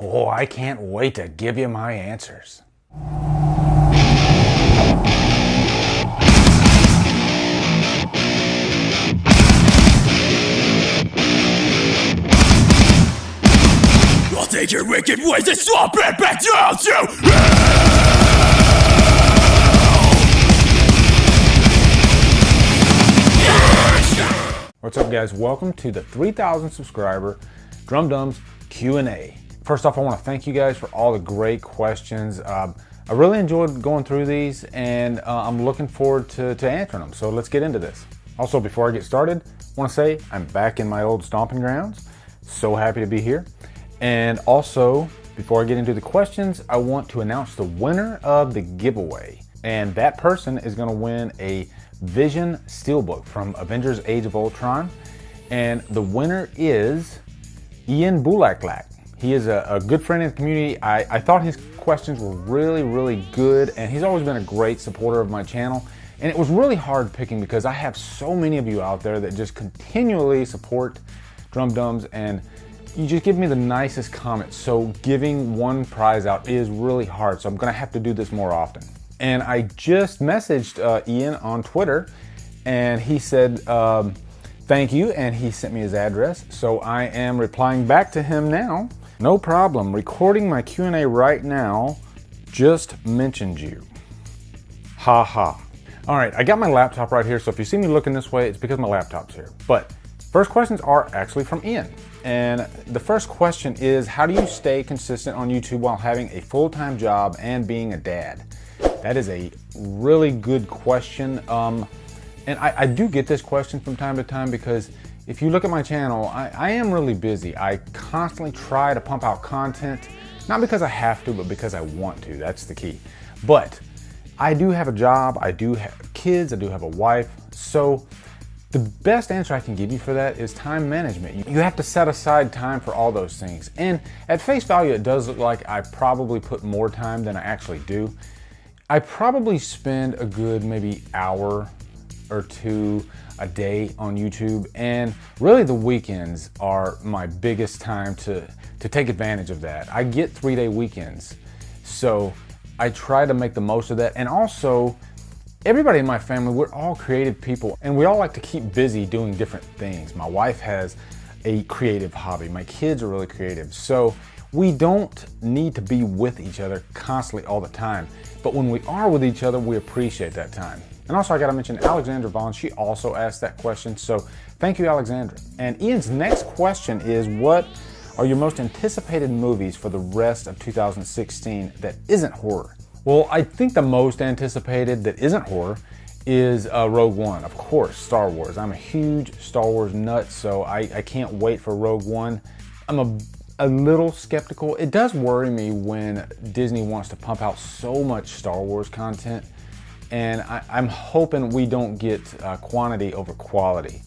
Oh, I can't wait to give you my answers. I'll take your wicked ways and swap it back down to What's up, guys? Welcome to the 3,000 subscriber Drumdums Q&A. First off, I want to thank you guys for all the great questions. I really enjoyed going through these, and I'm looking forward to answering them. So let's get into this. Also, before I get started, I want to say I'm back in my old stomping grounds. So happy to be here. And also, before I get into the questions, I want to announce the winner of the giveaway. And that person is going to win a Vision Steelbook from Avengers Age of Ultron. And the winner is Ian Bulaklak. He is a good friend in the community. I thought his questions were really good, and he's always been a great supporter of my channel. And it was really hard picking because I have so many of you out there that just continually support Drumdums, and you just give me the nicest comments. So giving one prize out is really hard. So I'm gonna have to do this more often. And I just messaged Ian on Twitter, and he said, thank you, and he sent me his address. So I am replying back to him now. No problem, recording my Q&A right now, just mentioned you. Ha ha. All right, I got my laptop right here, so if you see me looking this way, it's because my laptop's here. But first questions are actually from Ian. And the first question is, how do you stay consistent on YouTube while having a full-time job and being a dad? That is a really good question. And I do get this question from time to time because if you look at my channel, I am really busy. I constantly try to pump out content, not because I have to, but because I want to. That's the key. But I do have a job, I do have kids, I do have a wife. So the best answer I can give you for that is time management. You have to set aside time for all those things. And at face value, it does look like I probably put more time than I actually do. I probably spend a good maybe hour or two a day on YouTube, and really the weekends are my biggest time to take advantage of that. I get 3-day weekends, so I try to make the most of that. And also, everybody in my family, we're all creative people, and we all like to keep busy doing different things. My wife has a creative hobby. My kids are really creative. So we don't need to be with each other constantly all the time. But when we are with each other, we appreciate that time. And also, I gotta mention Alexandra Vaughn. She also asked that question. So thank you, Alexandra. And Ian's next question is, what are your most anticipated movies for the rest of 2016 that isn't horror? Well, I think the most anticipated that isn't horror is Rogue One. Of course, Star Wars. I'm a huge Star Wars nut, so I can't wait for Rogue One. I'm a little skeptical. It does worry me when Disney wants to pump out so much Star Wars content, and I'm hoping we don't get quantity over quality.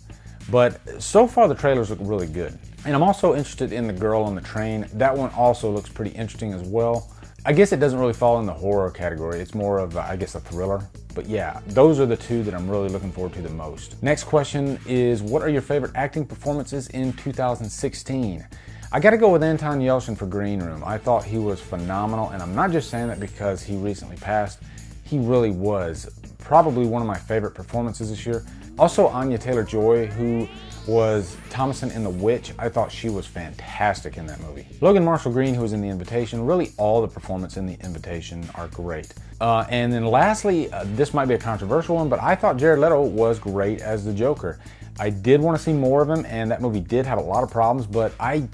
But so far the trailers look really good. And I'm also interested in The Girl on the Train. That one also looks pretty interesting as well. I guess it doesn't really fall in the horror category. It's more of, I guess, a thriller. But yeah, those are the two that I'm really looking forward to the most. Next question is, what are your favorite acting performances in 2016? I gotta go with Anton Yelchin for Green Room. I thought he was phenomenal, and I'm not just saying that because he recently passed. He really was probably one of my favorite performances this year. Also, Anya Taylor-Joy, who was Thomason in The Witch. I thought she was fantastic in that movie. Logan Marshall Green, who was in The Invitation. Really, all the performances in The Invitation are great. And then lastly, this might be a controversial one, but I thought Jared Leto was great as the Joker. I did want to see more of him, and that movie did have a lot of problems, but I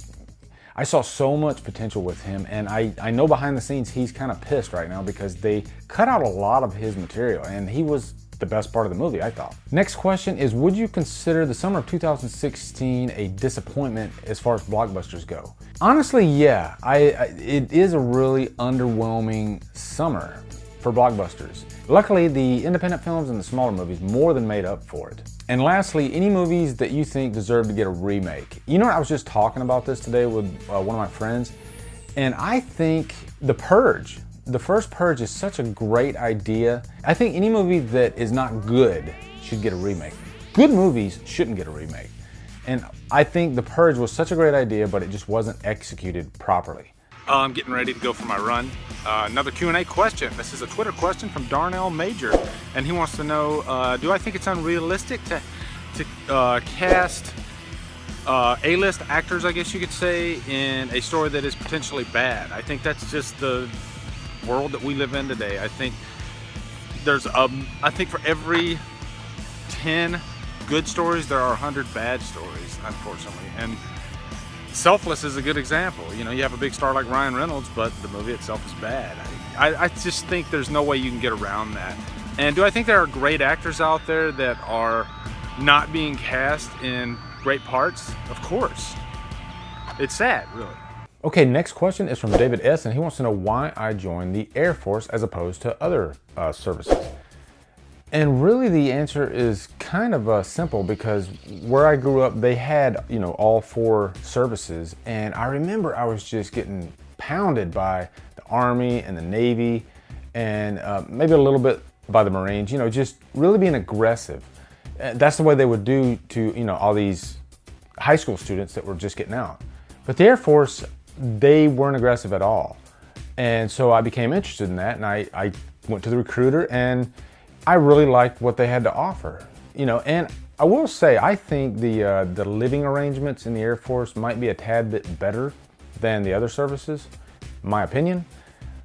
saw so much potential with him, and I know behind the scenes he's kind of pissed right now because they cut out a lot of his material, and he was the best part of the movie, I thought. Next question is, would you consider the summer of 2016 a disappointment as far as blockbusters go? Honestly, yeah. It is a really underwhelming summer for blockbusters. Luckily, the independent films and the smaller movies more than made up for it. And lastly, any movies that you think deserve to get a remake? You know what, I was just talking about this today with one of my friends, and I think The Purge. The first Purge is such a great idea. I think any movie that is not good should get a remake. Good movies shouldn't get a remake. And I think The Purge was such a great idea, but it just wasn't executed properly. I'm getting ready to go for my run. Another Q&A question. This is a Twitter question from Darnell Major, and he wants to know, do I think it's unrealistic to cast A-list actors, I guess you could say, in a story that is potentially bad? I think that's just the world that we live in today. I think there's I think for every 10 good stories, there are 100 bad stories, unfortunately. And Selfless is a good example. You know, you have a big star like Ryan Reynolds, but the movie itself is bad. I just think there's no way you can get around that. And do I think there are great actors out there that are not being cast in great parts? Of course. It's sad, really. Okay, next question is from David S., and he wants to know why I joined the Air Force as opposed to other services. And really the answer is kind of simple, because where I grew up, they had, you know, all 4 services. And I remember I was just getting pounded by the Army and the Navy, and maybe a little bit by the Marines, you know, just really being aggressive. That's the way they would do to, you know, all these high school students that were just getting out. But the Air Force, they weren't aggressive at all. And so I became interested in that, and I went to the recruiter, and I really liked what they had to offer, you know. And I will say, I think the living arrangements in the Air Force might be a tad bit better than the other services, in my opinion.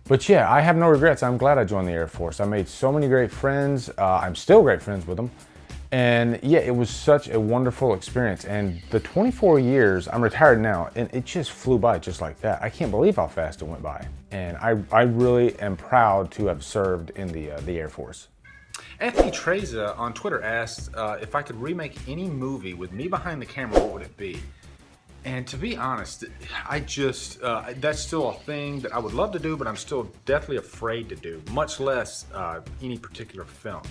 But yeah, I have no regrets. I'm glad I joined the Air Force. I made so many great friends. I'm still great friends with them. And yeah, it was such a wonderful experience. And the 24 years, I'm retired now, and it just flew by just like that. I can't believe how fast it went by. And I really am proud to have served in the Air Force. Anthony Treza on Twitter asked if I could remake any movie with me behind the camera, what would it be? And to be honest, I just, that's still a thing that I would love to do, but I'm still deathly afraid to do, much less any particular film.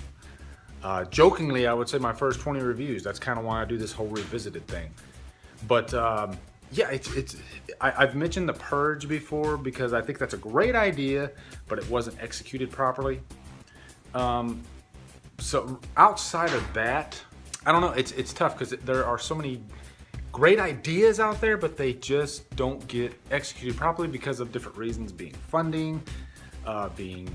Jokingly, I would say my first 20 reviews. That's kind of why I do this whole revisited thing. But yeah, I've mentioned The Purge before, because I think that's a great idea, but it wasn't executed properly. So outside of that, I don't know, it's tough, because there are so many great ideas out there, but they just don't get executed properly because of different reasons, being funding, being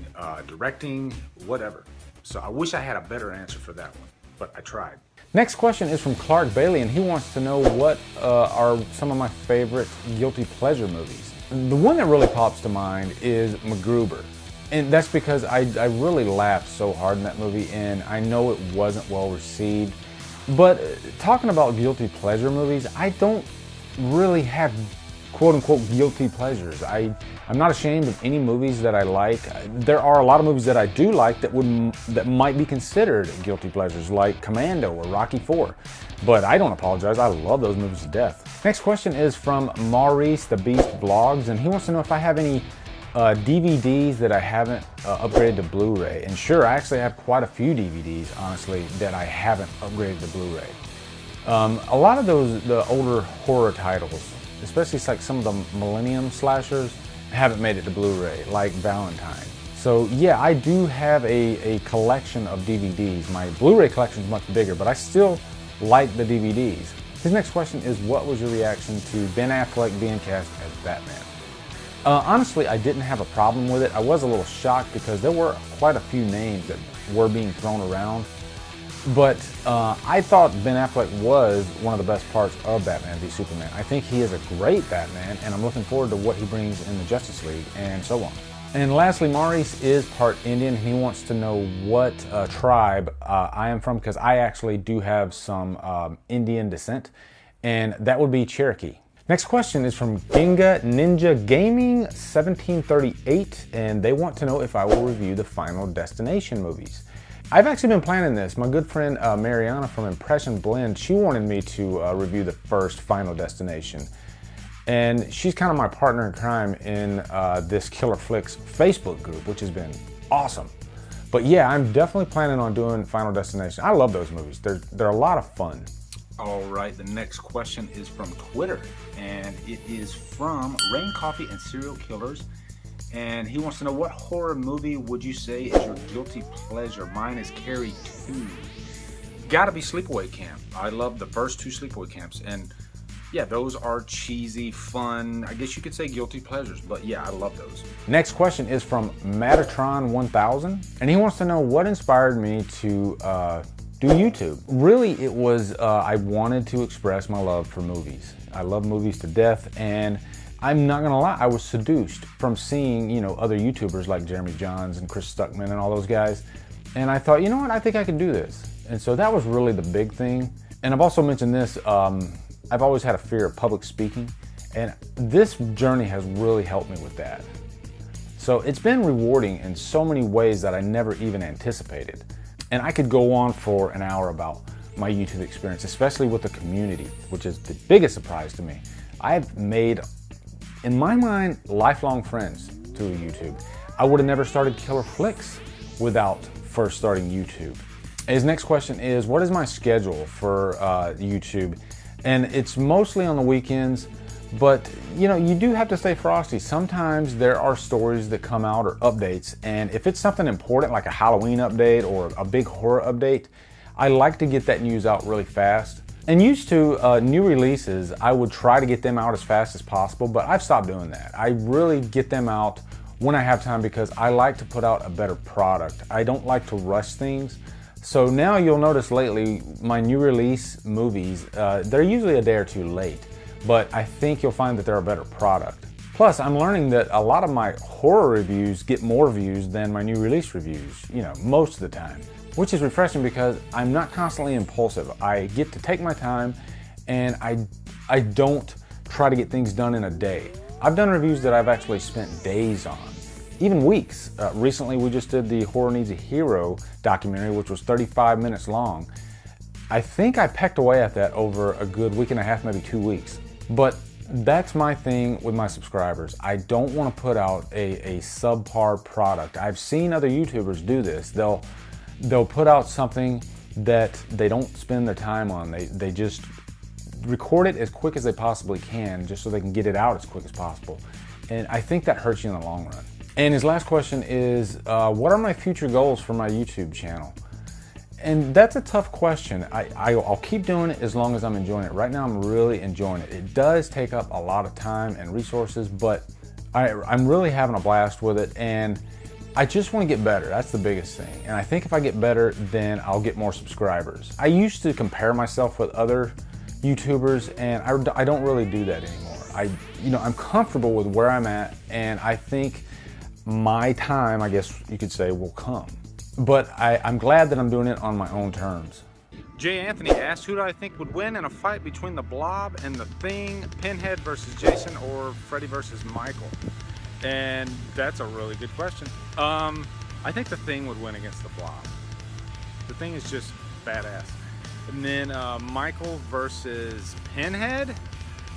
directing, whatever. So I wish I had a better answer for that one, but I tried. Next question is from Clark Bailey, and he wants to know what are some of my favorite guilty pleasure movies. The one that really pops to mind is MacGruber. And that's because I really laughed so hard in that movie, and I know it wasn't well received. But talking about guilty pleasure movies, I don't really have quote-unquote guilty pleasures. I'm not ashamed of any movies that I like. There are a lot of movies that I do like that might be considered guilty pleasures, like Commando or Rocky IV. But I don't apologize. I love those movies to death. Next question is from Maurice the Beast Vlogs, and he wants to know if I have any DVDs that I haven't upgraded to Blu-ray. And sure, I actually have quite a few DVDs, honestly, that I haven't upgraded to Blu-ray. A lot of the older horror titles, especially like some of the Millennium slashers, haven't made it to Blu-ray, like Valentine. So yeah, I do have a collection of DVDs. My Blu-ray collection is much bigger, but I still like the DVDs. His next question is, what was your reaction to Ben Affleck being cast as Batman? Honestly, I didn't have a problem with it. I was a little shocked because there were quite a few names that were being thrown around. But I thought Ben Affleck was one of the best parts of Batman v Superman. I think he is a great Batman, and I'm looking forward to what he brings in the Justice League and so on. And lastly, Maurice is part Indian, and he wants to know what tribe I am from, because I actually do have some Indian descent, and that would be Cherokee. Next question is from Ginga Ninja Gaming 1738, and they want to know if I will review the Final Destination movies. I've actually been planning this. My good friend Mariana from Impression Blend, she wanted me to review the first Final Destination. And she's kind of my partner in crime in this Killer Flicks Facebook group, which has been awesome. But yeah, I'm definitely planning on doing Final Destination. I love those movies. They're a lot of fun. All right, the next question is from Twitter, and it is from Rain Coffee and Serial Killers. And he wants to know, what horror movie would you say is your guilty pleasure? Mine is Carrie 2. Gotta be Sleepaway Camp. I love the first 2 Sleepaway Camps. And Yeah, those are cheesy, fun, I guess you could say guilty pleasures, but yeah, I love those. Next question is from Matatron1000, and he wants to know what inspired me to do YouTube. Really, it was I wanted to express my love for movies. I love movies to death, and I'm not gonna lie, I was seduced from seeing, you know, other YouTubers like Jeremy Johns and Chris Stuckman and all those guys, and I thought, you know what, I think I can do this. And so that was really the big thing. And I've also mentioned this, I've always had a fear of public speaking, and this journey has really helped me with that. So it's been rewarding in so many ways that I never even anticipated. And I could go on for an hour about my YouTube experience, especially with the community, which is the biggest surprise to me. I've made, in my mind, lifelong friends through YouTube. I would have never started Killer Flicks without first starting YouTube. His next question is, what is my schedule for YouTube? And it's mostly on the weekends, but you know, you do have to stay frosty. Sometimes there are stories that come out or updates, and if it's something important like a Halloween update or a big horror update, I like to get that news out really fast. And used to new releases, I would try to get them out as fast as possible, but I've stopped doing that. I really get them out when I have time because I like to put out a better product. I don't like to rush things. So now you'll notice lately my new release movies, they're usually a day or two late, but I think you'll find that they're a better product. Plus, I'm learning that a lot of my horror reviews get more views than my new release reviews, you know, most of the time, which is refreshing because I'm not constantly impulsive. I get to take my time, and I don't try to get things done in a day. I've done reviews that I've actually spent days on, even weeks. Recently, we just did the Horror Needs a Hero documentary, which was 35 minutes long. I think I pecked away at that over a good week and a half, maybe 2 weeks. But that's my thing with my subscribers. I don't want to put out a subpar product. I've seen other YouTubers do this. They'll put out something that they don't spend their time on. They just record it as quick as they possibly can just so they can get it out as quick as possible. And I think that hurts you in the long run. And his last question is, what are my future goals for my YouTube channel? And that's a tough question. I'll keep doing it as long as I'm enjoying it. Right now, I'm really enjoying it. It does take up a lot of time and resources, but I'm really having a blast with it, and I just want to get better. That's the biggest thing. And I think if I get better, then I'll get more subscribers. I used to compare myself with other YouTubers, and I don't really do that anymore. I'm comfortable with where I'm at, and I think my time, I guess you could say, will come. But I'm glad that I'm doing it on my own terms. Jay Anthony asked, who do I think would win in a fight between the Blob and the Thing, Pinhead versus Jason, or Freddy versus Michael? And that's a really good question. I think the Thing would win against the Blob. The Thing is just badass. And then Michael versus Pinhead?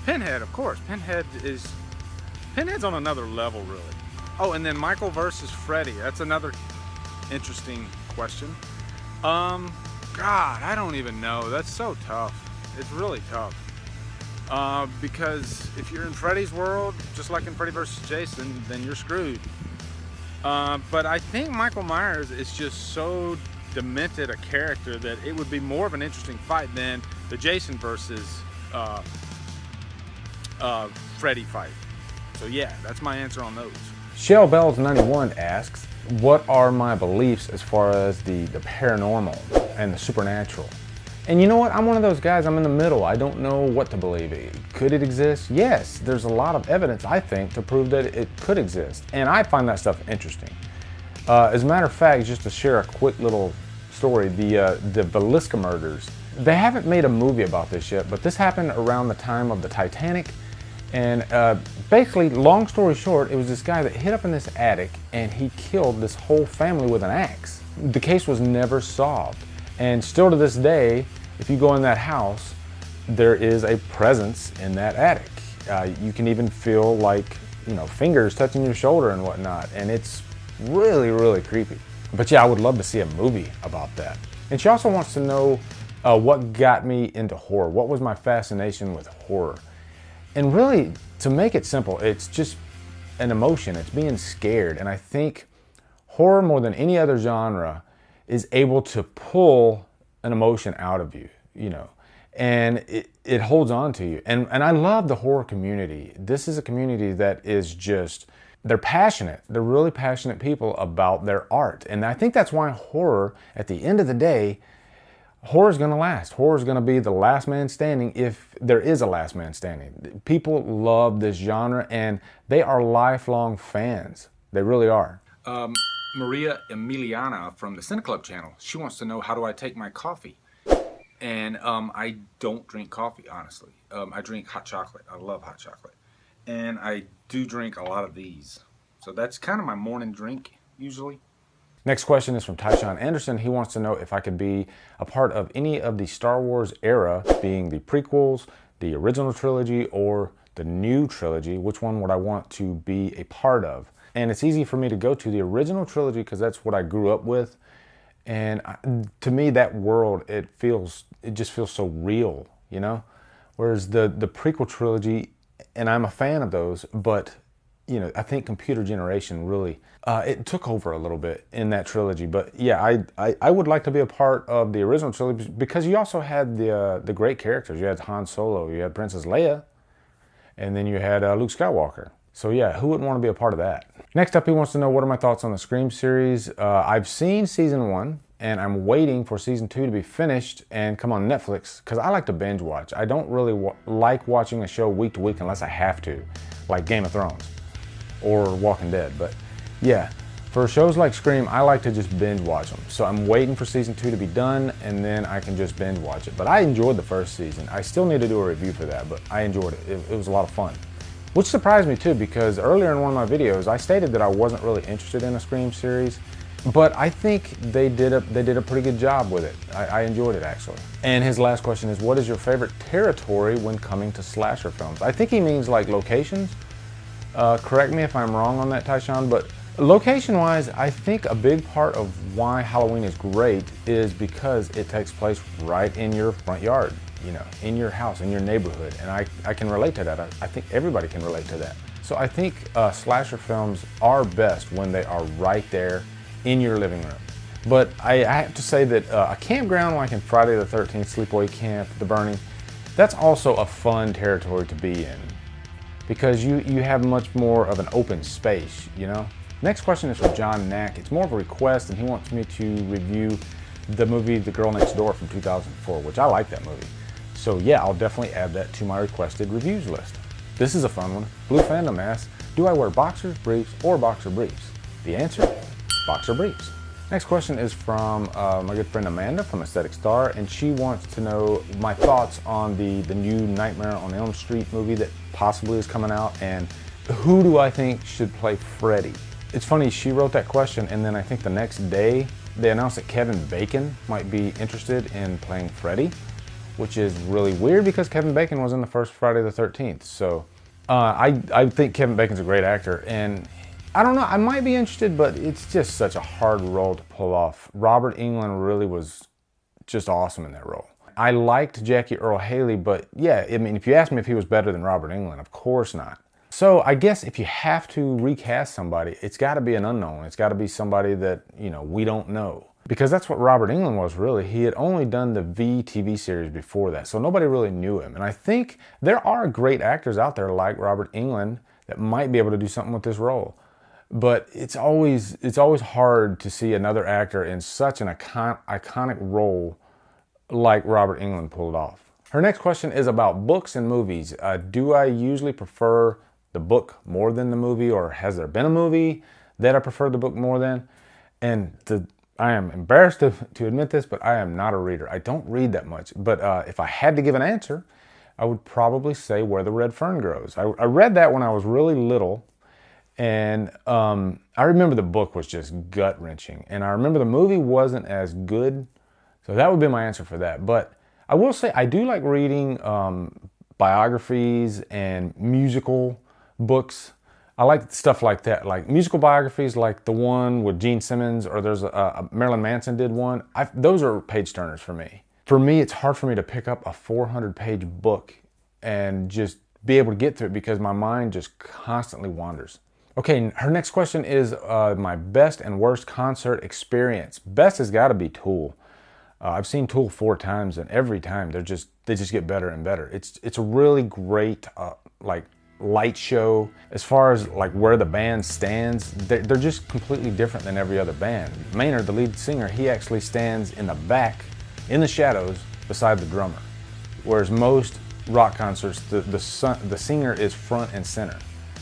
Pinhead, of course. Pinhead's on another level, really. Oh, and then Michael versus Freddy. That's another interesting question. God, I don't even know. That's so tough. It's really tough. Because if you're in Freddy's world, just like in Freddy vs. Jason, then you're screwed. But I think Michael Myers is just so demented a character that it would be more of an interesting fight than the Jason versus Freddy fight. So yeah, that's my answer on those. Shell Bells 91 asks, what are my beliefs as far as the paranormal and the supernatural? And you know what? I'm one of those guys, I'm in the middle. I don't know what to believe. Could it exist? Yes, there's a lot of evidence, I think, to prove that it could exist. And I find that stuff interesting. As a matter of fact, just to share a quick little story, the Velisca murders, they haven't made a movie about this yet, but this happened around the time of the Titanic. And basically, long story short, it was this guy that hid up in this attic and he killed this whole family with an axe. The case was never solved. And still to this day, if you go in that house, there is a presence in that attic. You can even feel like, fingers touching your shoulder and whatnot. And it's really, really creepy. But yeah, I would love to see a movie about that. And she also wants to know what got me into horror. What was my fascination with horror? And really, to make it simple, it's just an emotion. It's being scared. And I think horror, more than any other genre, is able to pull an emotion out of you, And it holds on to you. And I love the horror community. This is a community that is just, they're passionate. They're really passionate people about their art. And I think that's why horror, at the end of the day, horror is going to last. Horror is going to be the last man standing if there is a last man standing. People love this genre and they are lifelong fans. They really are. Maria Emiliana from the Cine Club channel, she wants to know, how do I take my coffee? And I don't drink coffee, honestly. I drink hot chocolate. I love hot chocolate. And I do drink a lot of these. So that's kind of my morning drink, usually. Next question is from Tyshawn Anderson. He wants to know if I could be a part of any of the Star Wars era, being the prequels, the original trilogy, or the new trilogy. Which one would I want to be a part of? And it's easy for me to go to the original trilogy because that's what I grew up with. And to me, that world, it just feels so real, you know? Whereas the prequel trilogy, and I'm a fan of those, but you know, I think computer generation really, it took over a little bit in that trilogy. But yeah, I would like to be a part of the original trilogy because you also had the great characters. You had Han Solo, you had Princess Leia, and then you had Luke Skywalker. So yeah, who wouldn't want to be a part of that? Next up, he wants to know what are my thoughts on the Scream series. I've seen season 1, and I'm waiting for season 2 to be finished and come on Netflix because I like to binge watch. I don't really like watching a show week to week unless I have to, like Game of Thrones or Walking Dead. But yeah, for shows like Scream, I like to just binge watch them. So I'm waiting for season 2 to be done and then I can just binge watch it. But I enjoyed the first season. I still need to do a review for that, but I enjoyed it. It was a lot of fun. Which surprised me too, because earlier in one of my videos, I stated that I wasn't really interested in a Scream series, but I think they did a pretty good job with it. I enjoyed it actually. And his last question is, what is your favorite territory when coming to slasher films? I think he means like locations. Correct me if I'm wrong on that, Tyshawn, but location-wise, I think a big part of why Halloween is great is because it takes place right in your front yard. You know, in your house, in your neighborhood, and I can relate to that. I think everybody can relate to that. So I think slasher films are best when they are right there in your living room. But I have to say that a campground like in Friday the 13th, Sleepaway Camp, The Burning, that's also a fun territory to be in because you have much more of an open space, you know? Next question is from John Knack. It's more of a request, and he wants me to review the movie The Girl Next Door from 2004, which I like that movie. So yeah, I'll definitely add that to my requested reviews list. This is a fun one. Blue Fandom asks, do I wear boxers, briefs, or boxer briefs? The answer, boxer briefs. Next question is from my good friend Amanda from Aesthetic Star, and she wants to know my thoughts on the new Nightmare on Elm Street movie that possibly is coming out, and who do I think should play Freddy? It's funny, she wrote that question, and then I think the next day they announced that Kevin Bacon might be interested in playing Freddy, which is really weird because Kevin Bacon was in the first Friday the 13th. So I think Kevin Bacon's a great actor, and I don't know, I might be interested, but it's just such a hard role to pull off. Robert Englund really was just awesome in that role. I liked Jackie Earle Haley, but yeah, I mean, if you ask me if he was better than Robert Englund, of course not. So I guess if you have to recast somebody, it's got to be an unknown. It's got to be somebody that, you know, we don't know. Because that's what Robert Englund was really. He had only done the V TV series before that, so nobody really knew him. And I think there are great actors out there like Robert Englund that might be able to do something with this role. But it's always hard to see another actor in such an iconic role like Robert Englund pulled off. Her next question is about books and movies. Do I usually prefer the book more than the movie, or has there been a movie that I prefer the book more than? And I am embarrassed to admit this, but I am not a reader. I don't read that much. But if I had to give an answer, I would probably say Where the Red Fern Grows. I read that when I was really little, and I remember the book was just gut-wrenching. And I remember the movie wasn't as good, so that would be my answer for that. But I will say I do like reading biographies and musical books. I like stuff like that, like musical biographies, like the one with Gene Simmons, or there's a Marilyn Manson did one. Those are page turners for me. For me, it's hard for me to pick up a 400-page book and just be able to get through it because my mind just constantly wanders. Okay, her next question is my best and worst concert experience. Best has got to be Tool. I've seen Tool 4 times, and every time they just get better and better. It's a really great like light show. As far as like where the band stands, they're just completely different than every other band. Maynard, the lead singer, he actually stands in the back, in the shadows, beside the drummer. Whereas most rock concerts, the singer is front and center,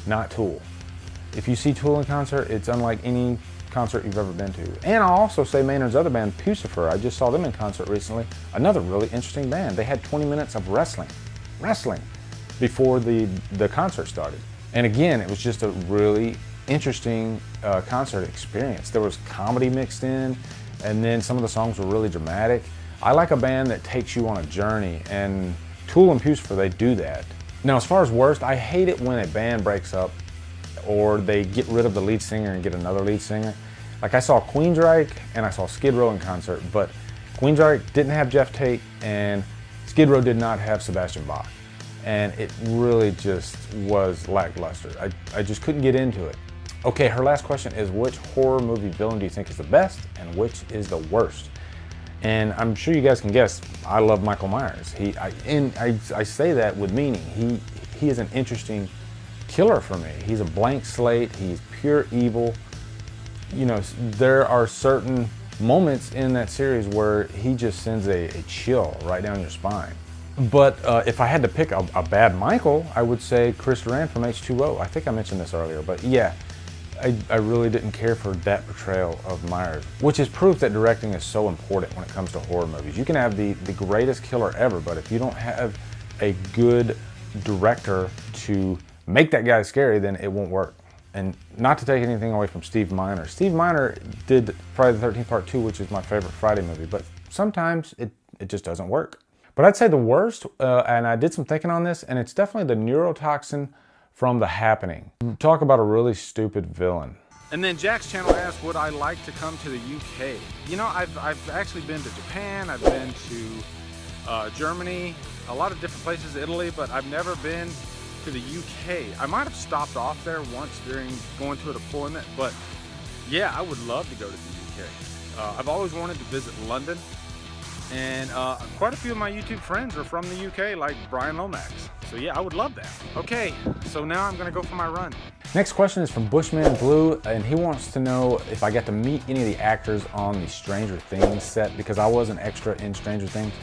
not Tool. If you see Tool in concert, it's unlike any concert you've ever been to. And I'll also say Maynard's other band, Pucifer, I just saw them in concert recently. Another really interesting band. They had 20 minutes of wrestling before the concert started. And again, it was just a really interesting concert experience. There was comedy mixed in, and then some of the songs were really dramatic. I like a band that takes you on a journey, and Tool and Pucifer, they do that. Now, as far as worst, I hate it when a band breaks up or they get rid of the lead singer and get another lead singer. Like, I saw Queensryche and I saw Skid Row in concert, but Queensryche didn't have Jeff Tate and Skid Row did not have Sebastian Bach. And it really just was lackluster. I just couldn't get into it. Okay, her last question is, which horror movie villain do you think is the best and which is the worst? And I'm sure you guys can guess, I love Michael Myers. I say that with meaning. He is an interesting killer for me. He's a blank slate, he's pure evil. You know, there are certain moments in that series where he just sends a chill right down your spine. But if I had to pick a bad Michael, I would say Chris Duran from H2O. I think I mentioned this earlier, but yeah, I really didn't care for that portrayal of Myers, which is proof that directing is so important when it comes to horror movies. You can have the greatest killer ever, but if you don't have a good director to make that guy scary, then it won't work. And not to take anything away from Steve Miner. Steve Miner did Friday the 13th Part 2, which is my favorite Friday movie, but sometimes it just doesn't work. But I'd say the worst, and I did some thinking on this, and it's definitely the neurotoxin from The Happening. Talk about a really stupid villain. And then Jack's channel asked, would I like to come to the UK? You know, I've actually been to Japan, I've been to Germany, a lot of different places, Italy, but I've never been to the UK. I might have stopped off there once during going to a deployment, but yeah, I would love to go to the UK. I've always wanted to visit London, and quite a few of my YouTube friends are from the UK, like Brian Lomax. So yeah, I would love that. Okay, so now I'm gonna go for my run. Next question is from Bushman Blue, and he wants to know if I got to meet any of the actors on the Stranger Things set, because I was an extra in Stranger Things.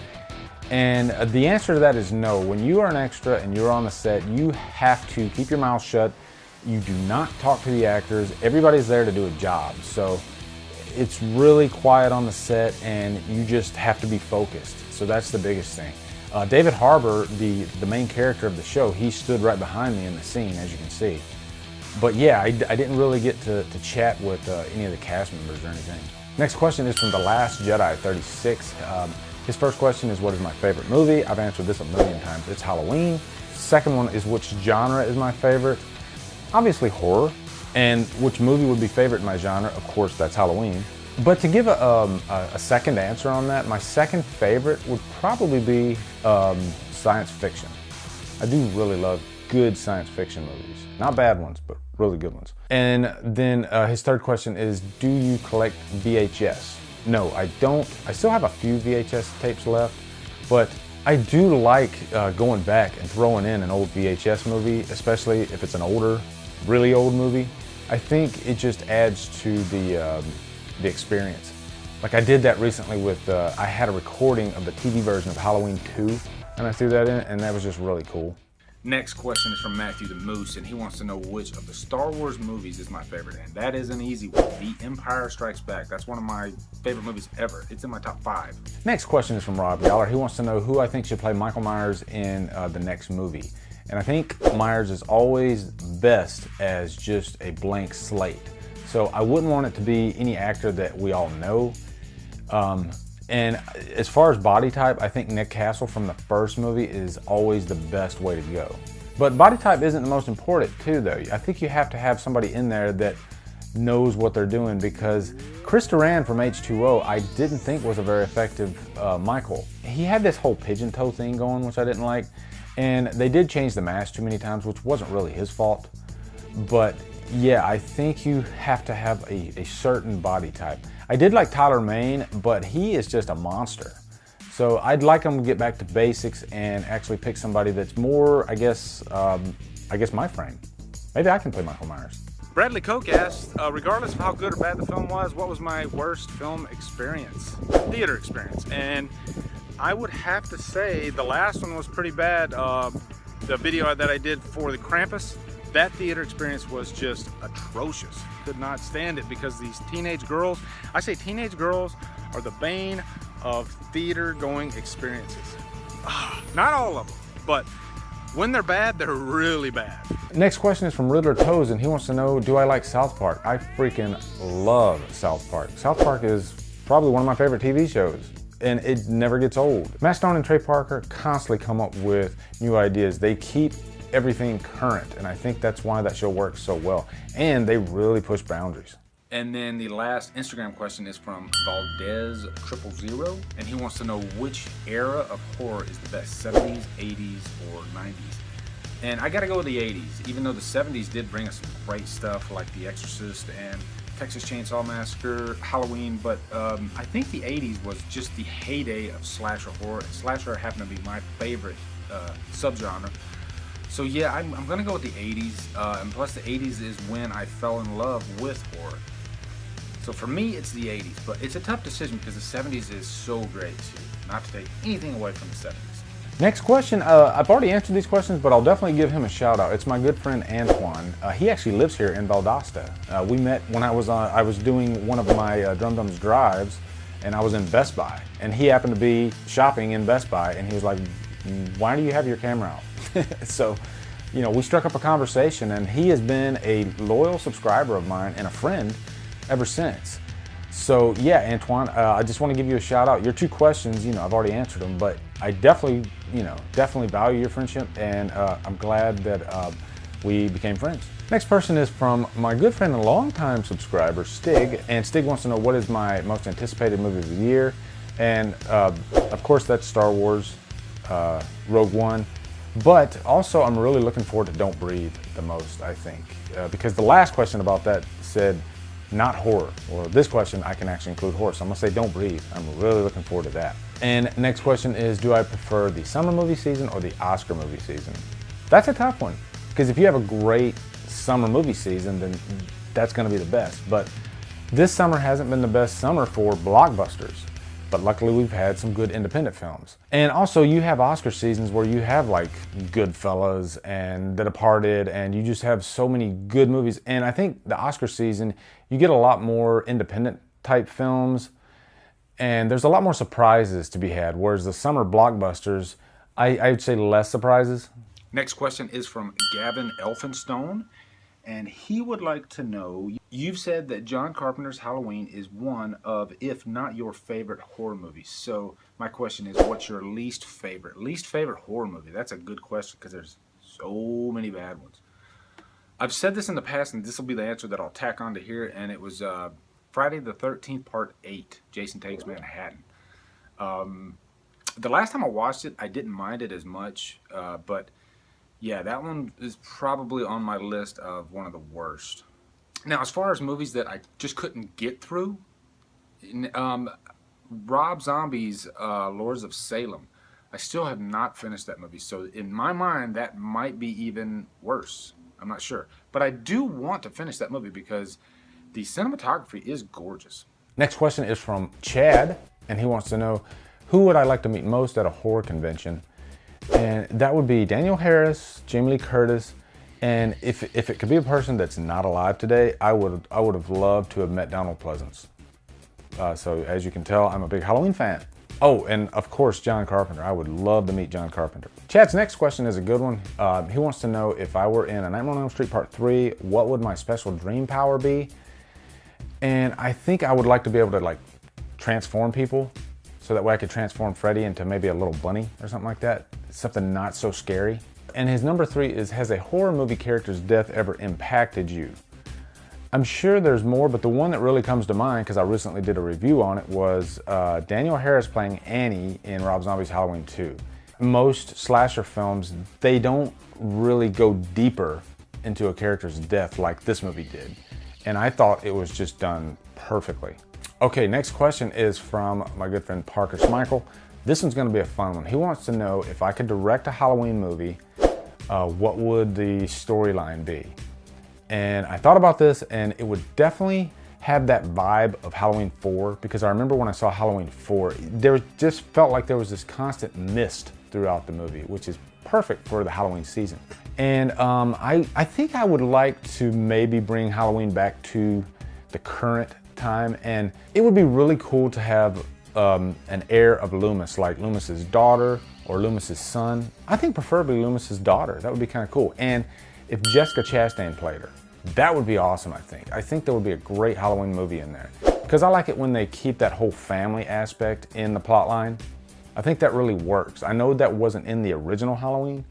And the answer to that is no. When you are an extra and you're on the set, you have to keep your mouth shut. You do not talk to the actors. Everybody's there to do a job. So it's really quiet on the set and you just have to be focused. So that's the biggest thing. David Harbour, the main character of the show, he stood right behind me in the scene, as you can see. But yeah, I didn't really get to chat with any of the cast members or anything. Next question is from The Last Jedi 36. His first question is, what is my favorite movie? I've answered this a million times. It's Halloween. Second one is, which genre is my favorite? Obviously horror. And which movie would be favorite in my genre? Of course, that's Halloween. But to give a second answer on that, my second favorite would probably be science fiction. I do really love good science fiction movies. Not bad ones, but really good ones. And then his third question is, do you collect VHS? No, I don't. I still have a few VHS tapes left, but I do like going back and throwing in an old VHS movie, especially if it's an older, really old movie. I think it just adds to the experience. Like I did that recently with, I had a recording of the TV version of Halloween 2, and I threw that in, and that was just really cool. Next question is from Matthew the Moose, and he wants to know which of the Star Wars movies is my favorite. And that is an easy one. The Empire Strikes Back. That's one of my favorite movies ever. It's in my top 5. Next question is from Rob Yaller. He wants to know who I think should play Michael Myers in the next movie. And I think Myers is always best as just a blank slate. So I wouldn't want it to be any actor that we all know. And as far as body type, I think Nick Castle from the first movie is always the best way to go. But body type isn't the most important too, though. I think you have to have somebody in there that knows what they're doing, because Chris Duran from H2O, I didn't think was a very effective Michael. He had this whole pigeon toe thing going, which I didn't like. And they did change the mask too many times, which wasn't really his fault. But Yeah, I think you have to have a certain body type. I did like Tyler Mane, but he is just a monster. So I'd like him to get back to basics and actually pick somebody that's more, I guess my frame. Maybe I can play Michael Myers. Bradley Koch asked, regardless of how good or bad the film was, what was my worst film experience, theater experience? And I would have to say the last one was pretty bad. The video that I did for the Krampus, that theater experience was just atrocious. Could not stand it because these teenage girls, I say teenage girls are the bane of theater going experiences. Not all of them, but when they're bad, they're really bad. Next question is from Riddler Toes, and he wants to know, do I like South Park? I freaking love South Park. South Park is probably one of my favorite TV shows, and it never gets old. Matt Stone and Trey Parker constantly come up with new ideas. They keep everything current, and I think that's why that show works so well. And they really push boundaries. And then the last Instagram question is from Valdez000, and he wants to know which era of horror is the best, 70s, 80s, or 90s. And I gotta go with the 80s, even though the 70s did bring us some great stuff like The Exorcist and Texas Chainsaw Massacre, Halloween, but I think the 80s was just the heyday of slasher horror, and slasher happened to be my favorite subgenre. So yeah, I'm gonna go with the 80s, and plus the 80s is when I fell in love with horror. So for me, it's the 80s, but it's a tough decision because the 70s is so great too. Not to take anything away from the 70s. Next question, I've already answered these questions, but I'll definitely give him a shout out. It's my good friend Antoine. He actually lives here in Valdosta. We met when I was doing one of my Drumdums drives, and I was in Best Buy, and he happened to be shopping in Best Buy, and he was like, "Why do you have your camera out?" So, you know, we struck up a conversation, and he has been a loyal subscriber of mine and a friend ever since. So yeah, Antoine, I just want to give you a shout out. Your two questions, you know, I've already answered them, but I definitely value your friendship, and I'm glad that we became friends. Next person is from my good friend and longtime subscriber, Stig, and Stig wants to know what is my most anticipated movie of the year, and of course that's Star Wars, Rogue One, but also I'm really looking forward to Don't Breathe the most, I think, because the last question about that said not horror. Well, this question I can actually include horror, so I'm gonna say Don't Breathe. I'm really looking forward to that. And next question is, do I prefer the summer movie season or the Oscar movie season? That's a tough one, because if you have a great summer movie season, then that's gonna be the best. But this summer hasn't been the best summer for blockbusters, but luckily we've had some good independent films. And also you have Oscar seasons where you have like Goodfellas and The Departed, and you just have so many good movies. And I think the Oscar season, you get a lot more independent type films, and there's a lot more surprises to be had, whereas the summer blockbusters, I would say less surprises. Next question is from Gavin Elphinstone, and he would like to know, you've said that John Carpenter's Halloween is one of, if not your favorite horror movie. So my question is, what's your least favorite horror movie? That's a good question because there's so many bad ones. I've said this in the past, and this will be the answer that I'll tack on to here, and it was Friday the 13th, Part 8, Jason Takes Manhattan. The last time I watched it, I didn't mind it as much, but yeah, that one is probably on my list of one of the worst. Now, as far as movies that I just couldn't get through, Rob Zombie's Lords of Salem, I still have not finished that movie, so in my mind, that might be even worse. I'm not sure. But I do want to finish that movie because the cinematography is gorgeous. Next question is from Chad, and he wants to know, who would I like to meet most at a horror convention? And that would be Daniel Harris, Jamie Lee Curtis, and if it could be a person that's not alive today, I would have loved to have met Donald Pleasance. So as you can tell, I'm a big Halloween fan. Oh, and of course, John Carpenter. I would love to meet John Carpenter. Chad's next question is a good one. He wants to know, if I were in A Nightmare on Elm Street Part 3, what would my special dream power be? And I think I would like to be able to like transform people, so that way I could transform Freddy into maybe a little bunny or something like that. Something not so scary. And his number 3 is, has a horror movie character's death ever impacted you? I'm sure there's more, but the one that really comes to mind, because I recently did a review on it, was Daniel Harris playing Annie in Rob Zombie's Halloween 2. Most slasher films, they don't really go deeper into a character's death like this movie did. And I thought it was just done perfectly. Okay, next question is from my good friend Parker Schmeichel. This one's gonna be a fun one. He wants to know if I could direct a Halloween movie, what would the storyline be? And I thought about this, and it would definitely have that vibe of Halloween 4, because I remember when I saw Halloween 4, there just felt like there was this constant mist throughout the movie, which is perfect for the Halloween season. And I think I would like to maybe bring Halloween back to the current time, and it would be really cool to have an heir of Loomis, like Loomis's daughter or Loomis's son. I think preferably Loomis's daughter. That would be kind of cool. And if Jessica Chastain played her, that would be awesome, I think. I think there would be a great Halloween movie in there, because I like it when they keep that whole family aspect in the plot line. I think that really works. I know that wasn't in the original Halloween,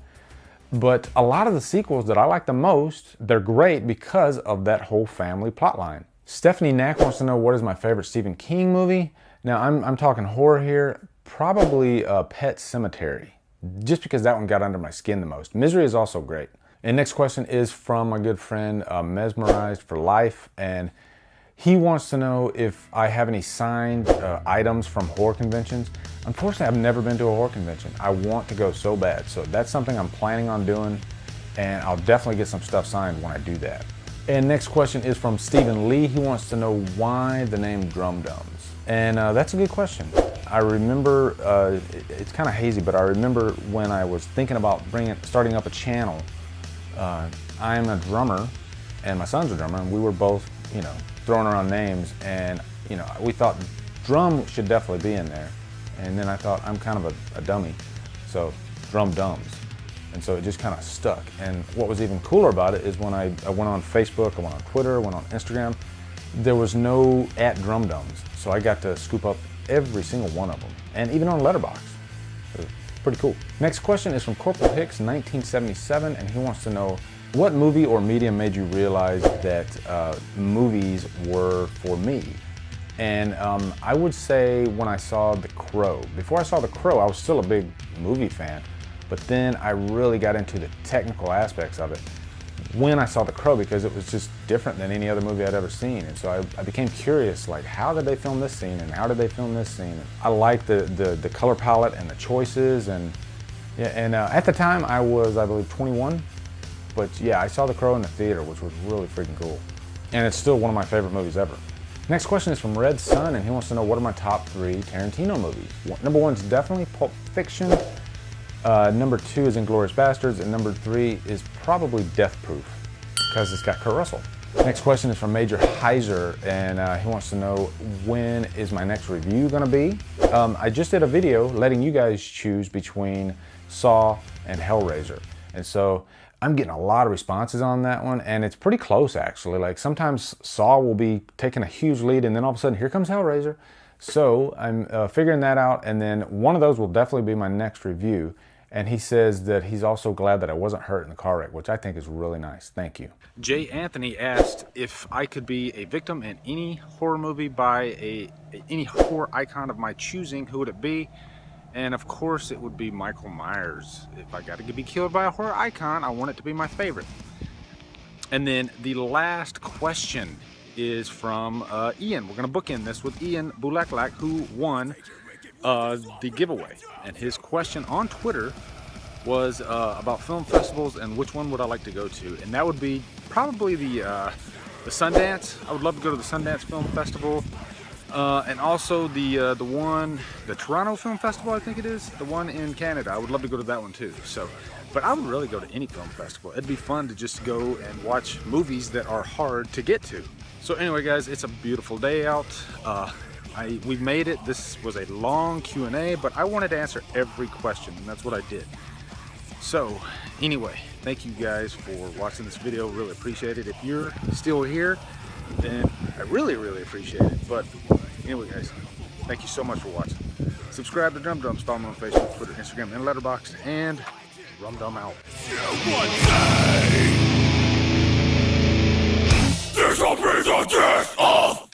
but a lot of the sequels that I like the most, they're great because of that whole family plot line. Stephanie Knack wants to know what is my favorite Stephen King movie. Now I'm talking horror here, probably Pet Sematary, just because that one got under my skin the most. Misery is also great. And next question is from my good friend Mesmerized for Life, and he wants to know if I have any signed items from horror conventions. Unfortunately, I've never been to a horror convention. I want to go so bad, so that's something I'm planning on doing, and I'll definitely get some stuff signed when I do that. And next question is from Stephen Lee. He wants to know why the name Drumdums. And that's a good question. I remember, it's kind of hazy, but I remember when I was thinking about starting up a channel. I'm a drummer, and my son's a drummer, and we were both, throwing around names, and we thought drum should definitely be in there. And then I thought I'm kind of a dummy, so Drumdums. And so it just kind of stuck. And what was even cooler about it is when I went on Facebook, I went on Twitter, I went on Instagram, there was no @Drumdums. So I got to scoop up every single one of them, and even on Letterboxd. It was pretty cool. Next question is from Corporal Hicks, 1977, and he wants to know, what movie or medium made you realize that movies were for me? And I would say when I saw The Crow. Before I saw The Crow, I was still a big movie fan, but then I really got into the technical aspects of it when I saw The Crow, because it was just different than any other movie I'd ever seen. And so I became curious, like, how did they film this scene, and how did they film this scene? I liked the color palette and the choices, and yeah. And at the time I was, I believe, 21. But yeah, I saw The Crow in the theater, which was really freaking cool. And it's still one of my favorite movies ever. Next question is from Red Sun, and he wants to know what are my top 3 Tarantino movies. Number 1 is definitely Pulp Fiction. Number 2 is Inglourious Basterds, and number 3 is probably Death Proof, because it's got Kurt Russell. Next question is from Major Heiser, and he wants to know, when is my next review gonna be? I just did a video letting you guys choose between Saw and Hellraiser. And so I'm getting a lot of responses on that one, and it's pretty close actually. Like, sometimes Saw will be taking a huge lead, and then all of a sudden here comes Hellraiser. So I'm figuring that out, and then one of those will definitely be my next review. And he says that he's also glad that I wasn't hurt in the car wreck, which I think is really nice. Thank you. Jay Anthony asked if I could be a victim in any horror movie by any horror icon of my choosing, who would it be? And of course it would be Michael Myers. If I got to be killed by a horror icon, I want it to be my favorite. And then the last question is from Ian. We're going to bookend this with Ian Bulaklak, who won the giveaway. And his question on Twitter was about film festivals and which one would I like to go to. And that would be probably the Sundance. I would love to go to the Sundance Film Festival. And also the Toronto Film Festival, I think it is, the one in Canada. I would love to go to that one too. So, but I would really go to any film festival. It'd be fun to just go and watch movies that are hard to get to. So anyway, guys, it's a beautiful day out. We made it. This was a long Q&A, but I wanted to answer every question, and that's what I did. So anyway, thank you guys for watching this video. Really appreciate it. If you're still here, then I really, really appreciate it. But anyway, guys, thank you so much for watching. Subscribe to Drumdums. Follow me on Facebook, Twitter, Instagram, and Letterboxd. And Drumdum out. This will be the death of